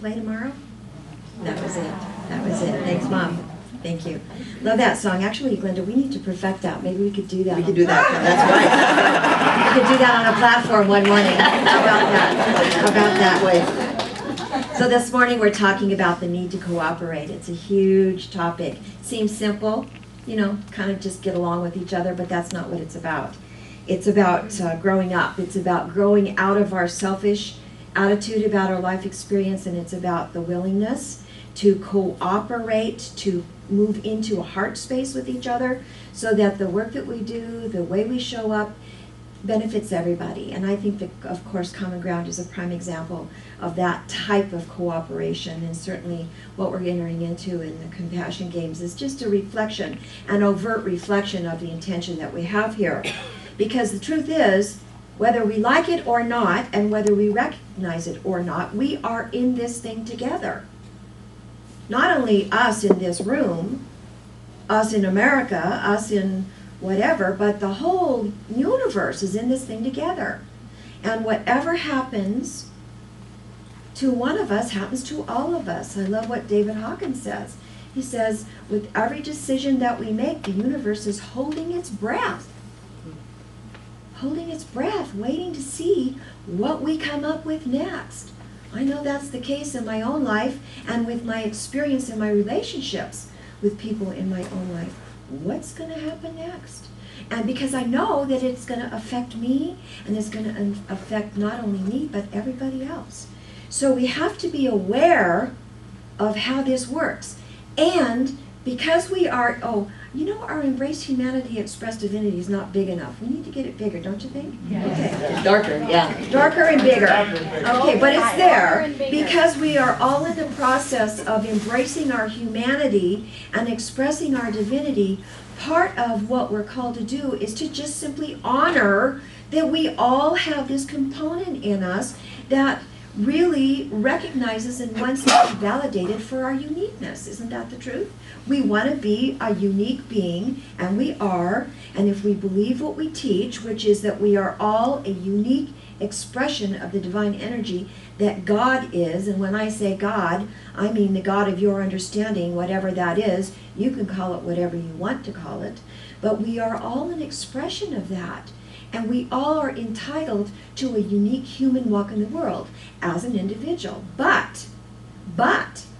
Play tomorrow? That was it. That was it. Thanks, Mom. Thank you. Love that song. Actually, Glenda, we need to perfect that. Maybe we could do that. We could do that. That's right. We could do that on a platform one morning. How about that? How about that? So this morning we're talking about the need to cooperate. It's a huge topic. Seems simple, you know, kind of just get along with each other, but that's not what it's about. It's about growing up. It's about growing out of our selfish attitude about our life experience, and it's about the willingness to cooperate, to move into a heart space with each other so that the work that we do, the way we show up, benefits everybody. And I think that, of course, Common Ground is a prime example of that type of cooperation, and certainly what we're entering into in the Compassion Games is just a reflection, an overt reflection of the intention that we have here. Because the truth is, whether we like it or not, and whether we recognize it or not, we are in this thing together. Not only us in this room, us in America, us in whatever, but the whole universe is in this thing together. And whatever happens to one of us happens to all of us. I love what David Hawkins says. He says, with every decision that we make, the universe is holding its breath. Holding its breath, waiting to see what we come up with next. I know that's the case in my own life and with my experience in my relationships with people in my own life. What's going to happen next? And because I know that it's going to affect me, and it's going to affect not only me, but everybody else. So we have to be aware of how this works. And because we are, our embraced humanity, expressed divinity is not big enough. We need to get it bigger, don't you think? Yeah. Okay. It's darker, yeah. Darker and bigger. Okay, but it's there because we are all in the process of embracing our humanity and expressing our divinity. Part of what we're called to do is to just simply honor that we all have this component in us that really recognizes and wants to be validated for our uniqueness. Isn't that the truth? We want to be a unique being, and we are, and if we believe what we teach, which is that we are all a unique expression of the divine energy that God is, and when I say God, I mean the God of your understanding, whatever that is. You can call it whatever you want to call it, but we are all an expression of that. And we all are entitled to a unique human walk in the world as an individual. But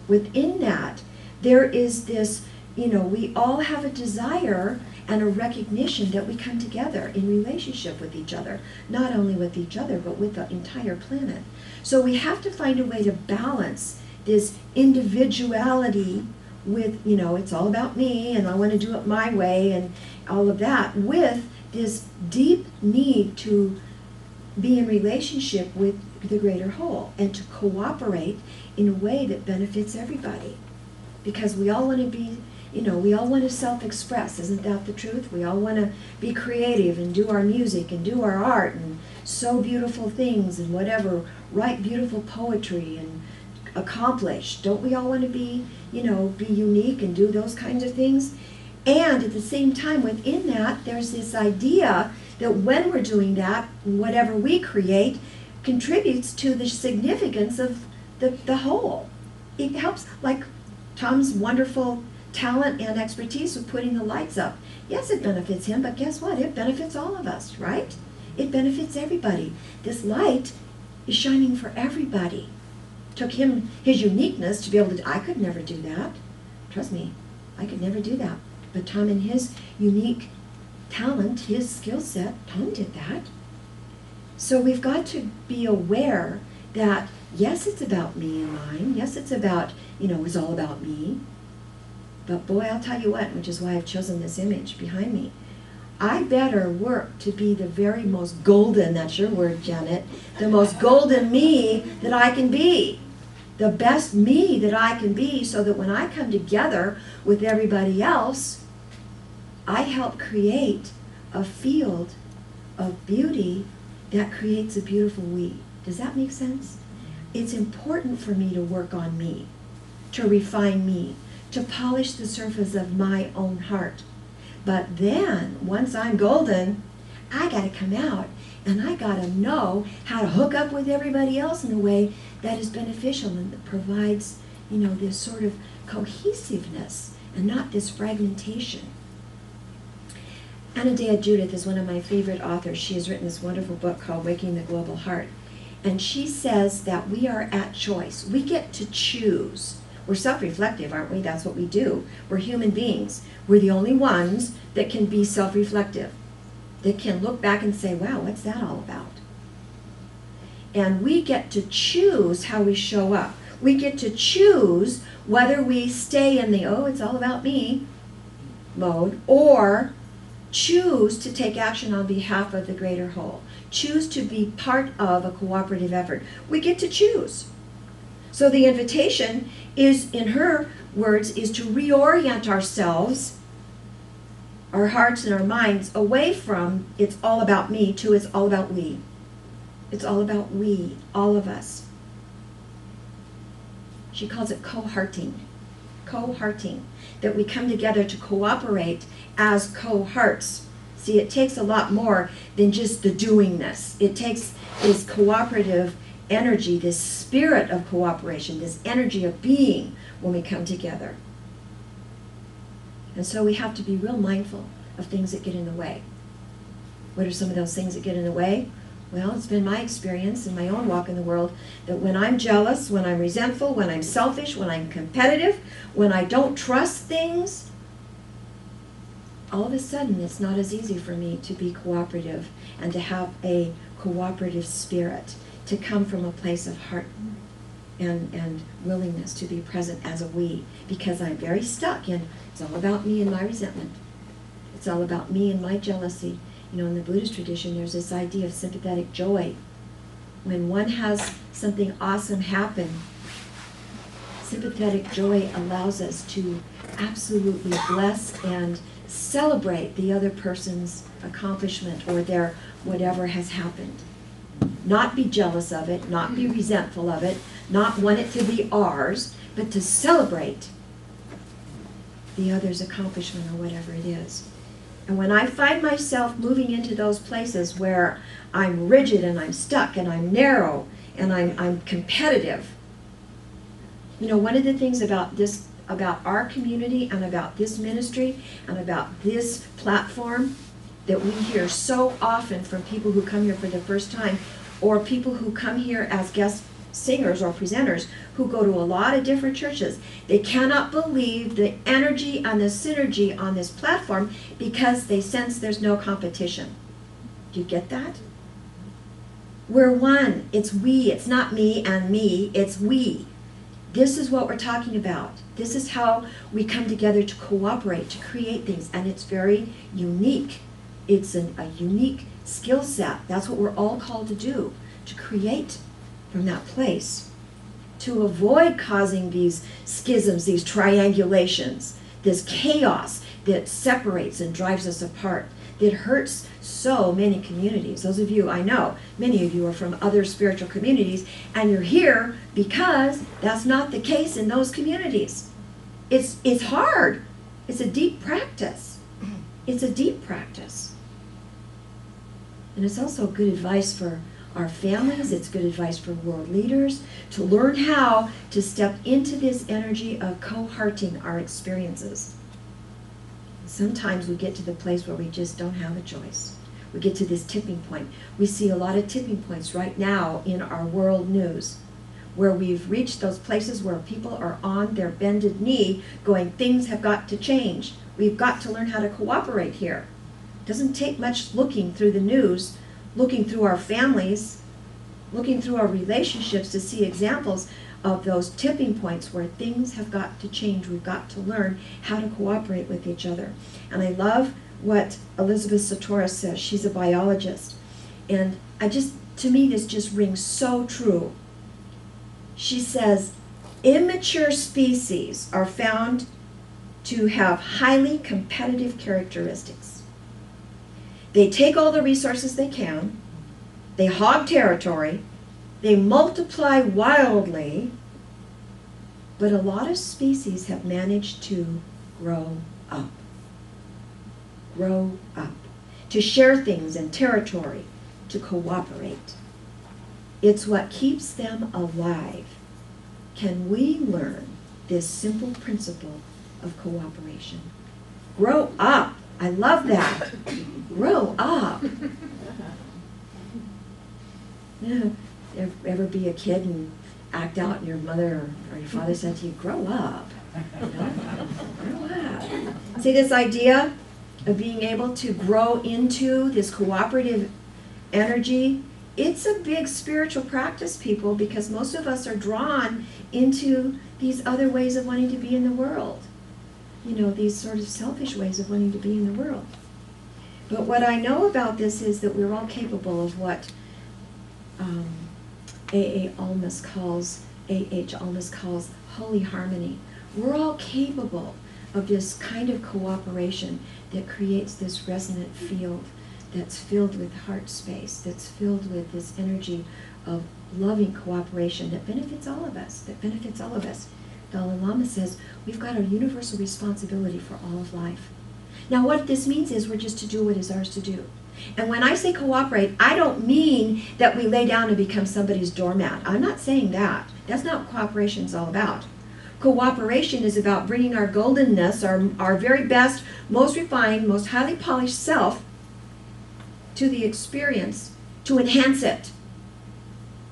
within that, there is this, we all have a desire and a recognition that we come together in relationship with each other. Not only with each other, but with the entire planet. So we have to find a way to balance this individuality with, it's all about me and I want to do it my way and all of that, with this deep need to be in relationship with the greater whole and to cooperate in a way that benefits everybody. Because we all want to be, we all want to self-express. Isn't that the truth? We all want to be creative and do our music and do our art and sew beautiful things and whatever, write beautiful poetry and accomplish. Don't we all want to be, be unique and do those kinds of things? And at the same time, within that, there's this idea that when we're doing that, whatever we create contributes to the significance of the whole. It helps, like Tom's wonderful talent and expertise with putting the lights up. Yes, it benefits him, but guess what? It benefits all of us, right? It benefits everybody. This light is shining for everybody. Took him his uniqueness to be able to, I could never do that. Trust me, I could never do that. But Tom, in his unique talent, his skill set, Tom did that. So we've got to be aware that, yes, it's about me and mine. Yes, it's about, it's all about me. But boy, I'll tell you what, which is why I've chosen this image behind me. I better work to be the very most golden, that's your word, Janet, the most golden me that I can be. The best me that I can be, so that when I come together with everybody else, I help create a field of beauty that creates a beautiful we. Does that make sense? It's important for me to work on me, to refine me, to polish the surface of my own heart. But then, once I'm golden, I got to come out and I got to know how to hook up with everybody else in a way that is beneficial and that provides, this sort of cohesiveness and not this fragmentation. Anadea Judith is one of my favorite authors. She has written this wonderful book called Waking the Global Heart. And she says that we are at choice. We get to choose. We're self-reflective, aren't we? That's what we do. We're human beings. We're the only ones that can be self-reflective, that can look back and say, wow, what's that all about? And we get to choose how we show up. We get to choose whether we stay in the, oh, it's all about me mode, or choose to take action on behalf of the greater whole. Choose to be part of a cooperative effort. We get to choose. So the invitation is, in her words, is to reorient ourselves, our hearts and our minds, away from it's all about me to it's all about we. It's all about we, all of us. She calls it co-hearting. Co-hearting. That we come together to cooperate as co-hearts. See, it takes a lot more than just the doingness. It takes this cooperative energy, this spirit of cooperation, this energy of being when we come together. And so we have to be real mindful of things that get in the way. What are some of those things that get in the way? Well, it's been my experience in my own walk in the world that when I'm jealous, when I'm resentful, when I'm selfish, when I'm competitive, when I don't trust things, all of a sudden it's not as easy for me to be cooperative and to have a cooperative spirit, to come from a place of heart and willingness to be present as a we, because I'm very stuck in it's all about me and my resentment. It's all about me and my jealousy. In the Buddhist tradition, there's this idea of sympathetic joy. When one has something awesome happen, sympathetic joy allows us to absolutely bless and celebrate the other person's accomplishment or their whatever has happened. Not be jealous of it, not be resentful of it, not want it to be ours, but to celebrate the other's accomplishment or whatever it is. And when I find myself moving into those places where I'm rigid and I'm stuck and I'm narrow and I'm competitive, one of the things about this, about our community and about this ministry and about this platform that we hear so often from people who come here for the first time, or people who come here as guest singers or presenters who go to a lot of different churches. They cannot believe the energy and the synergy on this platform because they sense there's no competition. Do you get that? We're one. It's we. It's not me and me. It's we. This is what we're talking about. This is how we come together to cooperate, to create things, and it's very unique. It's a unique skill set. That's what we're all called to do, to create from that place, to avoid causing these schisms, these triangulations, this chaos that separates and drives us apart, that hurts so many communities. Those of you, I know, many of you are from other spiritual communities, and you're here because that's not the case in those communities. It's hard. It's a deep practice. It's a deep practice. And it's also good advice for our families, it's good advice for world leaders to learn how to step into this energy of co-hearting our experiences. Sometimes we get to the place where we just don't have a choice. We get to this tipping point. We see a lot of tipping points right now in our world news, where we've reached those places where people are on their bended knee going, things have got to change. We've got to learn how to cooperate here. It doesn't take much looking through the news, looking through our families, looking through our relationships to see examples of those tipping points where things have got to change. We've got to learn how to cooperate with each other. And I love what Elizabeth Satora says. She's a biologist. And to me, this just rings so true. She says, immature species are found to have highly competitive characteristics. They take all the resources they can, they hog territory, they multiply wildly, but a lot of species have managed to grow up. Grow up. to share things and territory, to cooperate. It's what keeps them alive. Can we learn this simple principle of cooperation? Grow up. I love that. Grow up. Ever be a kid and act out and your mother or your father said to you, grow up. Grow up. See this idea of being able to grow into this cooperative energy? It's a big spiritual practice, people, because most of us are drawn into these other ways of wanting to be in the world. You know, these sort of selfish ways of wanting to be in the world. But what I know about this is that we're all capable of what A.H. Alma's calls holy harmony. We're all capable of this kind of cooperation that creates this resonant field that's filled with heart space, that's filled with this energy of loving cooperation that benefits all of us, Dalai Lama says we've got a universal responsibility for all of life. Now what this means is we're just to do what is ours to do. And when I say cooperate, I don't mean that we lay down and become somebody's doormat. I'm not saying that. That's not what cooperation is all about. Cooperation is about bringing our goldenness, our very best, most refined, most highly polished self to the experience, to enhance it.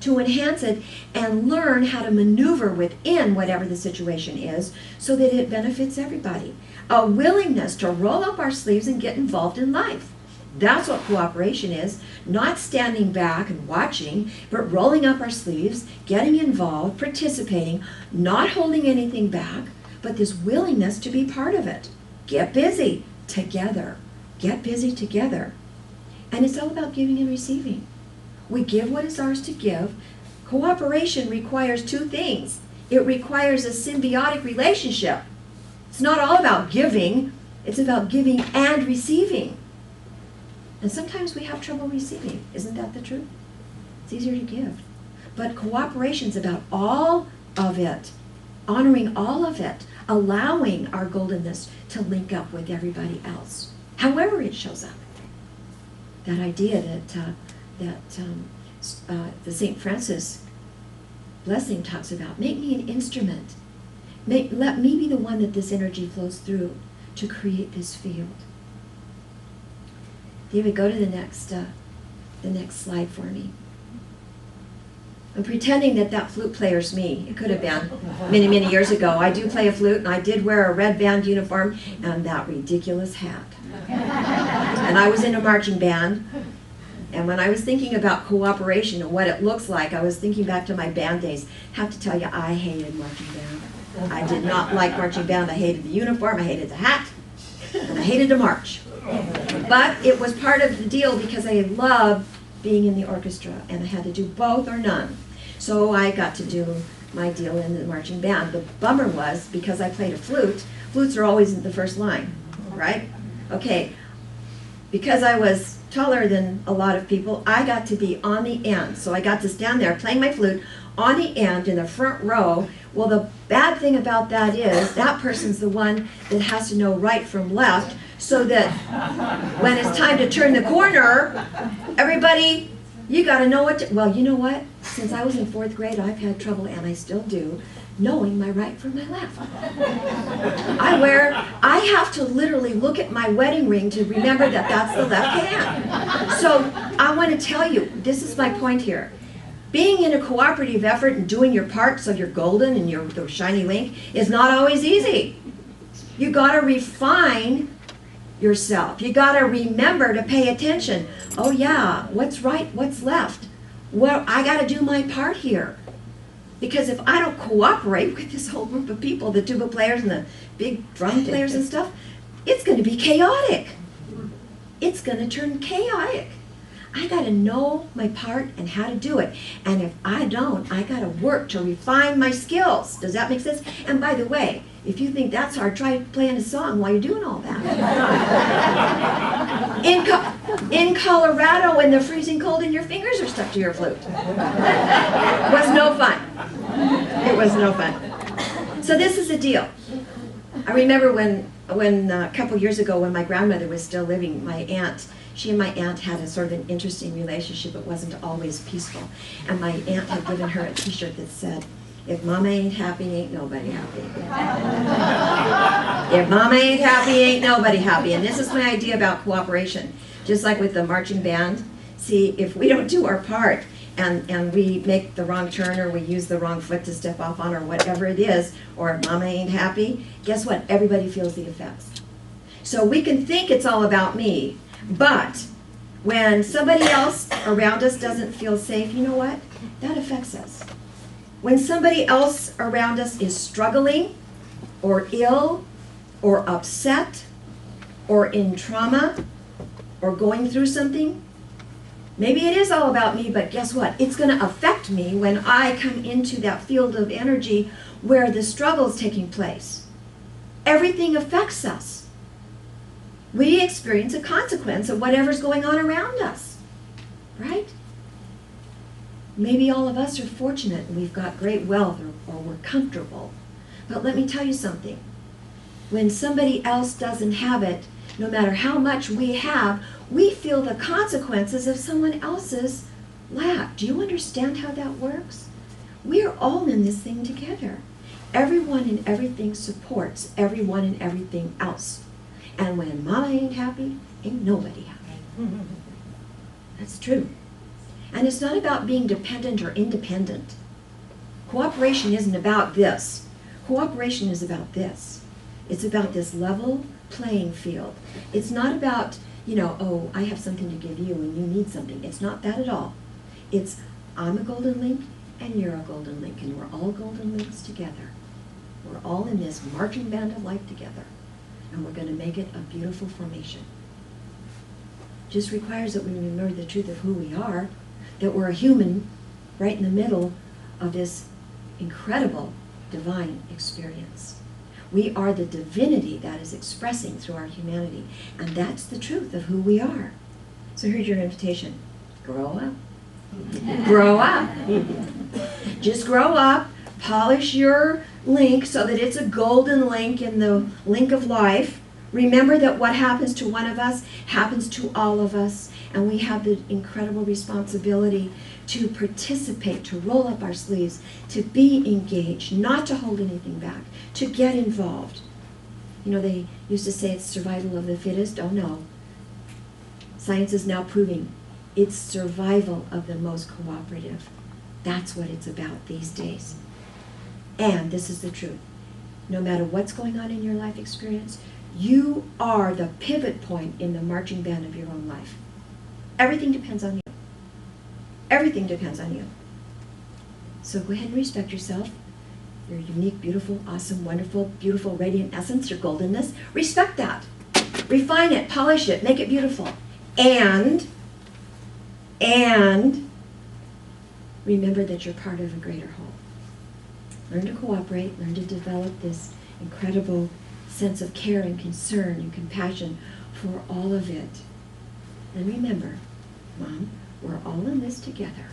To enhance it and learn how to maneuver within whatever the situation is so that it benefits everybody. A willingness to roll up our sleeves and get involved in life. That's what cooperation is. Not standing back and watching, but rolling up our sleeves, getting involved, participating, not holding anything back, but this willingness to be part of it. Get busy together. Get busy together. And it's all about giving and receiving. We give what is ours to give. Cooperation requires two things. It requires a symbiotic relationship. It's not all about giving. It's about giving and receiving. And sometimes we have trouble receiving. Isn't that the truth? It's easier to give. But cooperation is about all of it, honoring all of it, allowing our goldenness to link up with everybody else, however it shows up. That idea that the St. Francis blessing talks about, make me an instrument. Let me be the one that this energy flows through to create this field. David, go to the next slide for me. I'm pretending that flute player's me. It could have been many, many years ago. I do play a flute, and I did wear a red band uniform and that ridiculous hat. And I was in a marching band. And when I was thinking about cooperation and what it looks like, I was thinking back to my band days. I have to tell you, I hated marching band. I did not like marching band. I hated the uniform, I hated the hat, and I hated to march. But it was part of the deal because I loved being in the orchestra, and I had to do both or none. So I got to do my deal in the marching band. The bummer was, because I played a flute, flutes are always in the first line, right? Okay, because I was taller than a lot of people, I got to be on the end. So I got to stand there playing my flute on the end in the front row. Well, the bad thing about that is that person's the one that has to know right from left, so that when it's time to turn the corner, everybody, you got to know what to, well, you know what? Since I was in 4th grade, I've had trouble, and I still do, knowing my right from my left. I have to literally look at my wedding ring to remember that that's the left hand. So I want to tell you, this is my point here. Being in a cooperative effort and doing your part so you're golden and you're the shiny link is not always easy. You got to refine yourself. You got to remember to pay attention. Oh yeah, what's right, what's left? Well, I got to do my part here. Because if I don't cooperate with this whole group of people, the tuba players and the big drum players and stuff, it's going to be chaotic. It's going to turn chaotic. I got to know my part and how to do it. And if I don't, I got to work to refine my skills. Does that make sense? And by the way, if you think that's hard, try playing a song while you're doing all that. In Colorado, in the freezing cold, and your fingers are stuck to your flute. It was no fun. It was no fun. So this is the deal. I remember when a couple years ago, when my grandmother was still living, my aunt, She and my aunt had a sort of an interesting relationship. It wasn't always peaceful. And my aunt had given her a t-shirt that said, "If Mama ain't happy, ain't nobody happy." If Mama ain't happy, ain't nobody happy. And this is my idea about cooperation. Just like with the marching band, see, if we don't do our part, and we make the wrong turn, or we use the wrong foot to step off on, or whatever it is, or if Mama ain't happy, guess what? Everybody feels the effects. So we can think it's all about me, but when somebody else around us doesn't feel safe, you know what? That affects us. When somebody else around us is struggling, or ill, or upset, or in trauma, or going through something, maybe it is all about me, but guess what? It's going to affect me when I come into that field of energy where the struggle is taking place. Everything affects us. We experience a consequence of whatever's going on around us, right? Maybe all of us are fortunate and we've got great wealth, or we're comfortable. But let me tell you something. When somebody else doesn't have it, no matter how much we have, we feel the consequences of someone else's lack. Do you understand how that works? We're all in this thing together. Everyone and everything supports everyone and everything else. And when Mama ain't happy, ain't nobody happy. That's true. And it's not about being dependent or independent. Cooperation isn't about this. Cooperation is about this. It's about this level playing field. It's not about, oh, I have something to give you and you need something. It's not that at all. It's, I'm a golden link and you're a golden link, and we're all golden links together. We're all in this marching band of life together, and we're going to make it a beautiful formation. Just requires that we remember the truth of who we are, that we're a human right in the middle of this incredible divine experience. We are the divinity that is expressing through our humanity, and that's the truth of who we are. So here's your invitation. Grow up. Grow up. Just grow up. Polish your link so that it's a golden link in the link of life. Remember that what happens to one of us happens to all of us, and we have the incredible responsibility to participate, to roll up our sleeves, to be engaged, not to hold anything back, to get involved. They used to say it's survival of the fittest. Oh no. Science is now proving it's survival of the most cooperative. That's what it's about these days. And this is the truth. No matter what's going on in your life experience, you are the pivot point in the marching band of your own life. Everything depends on you. Everything depends on you. So go ahead and respect yourself, your unique, beautiful, awesome, wonderful, beautiful, radiant essence, your goldenness. Respect that. Refine it, polish it, make it beautiful. And remember that you're part of a greater whole. Learn to cooperate, learn to develop this incredible sense of care and concern and compassion for all of it. And remember, Mom, we're all in this together.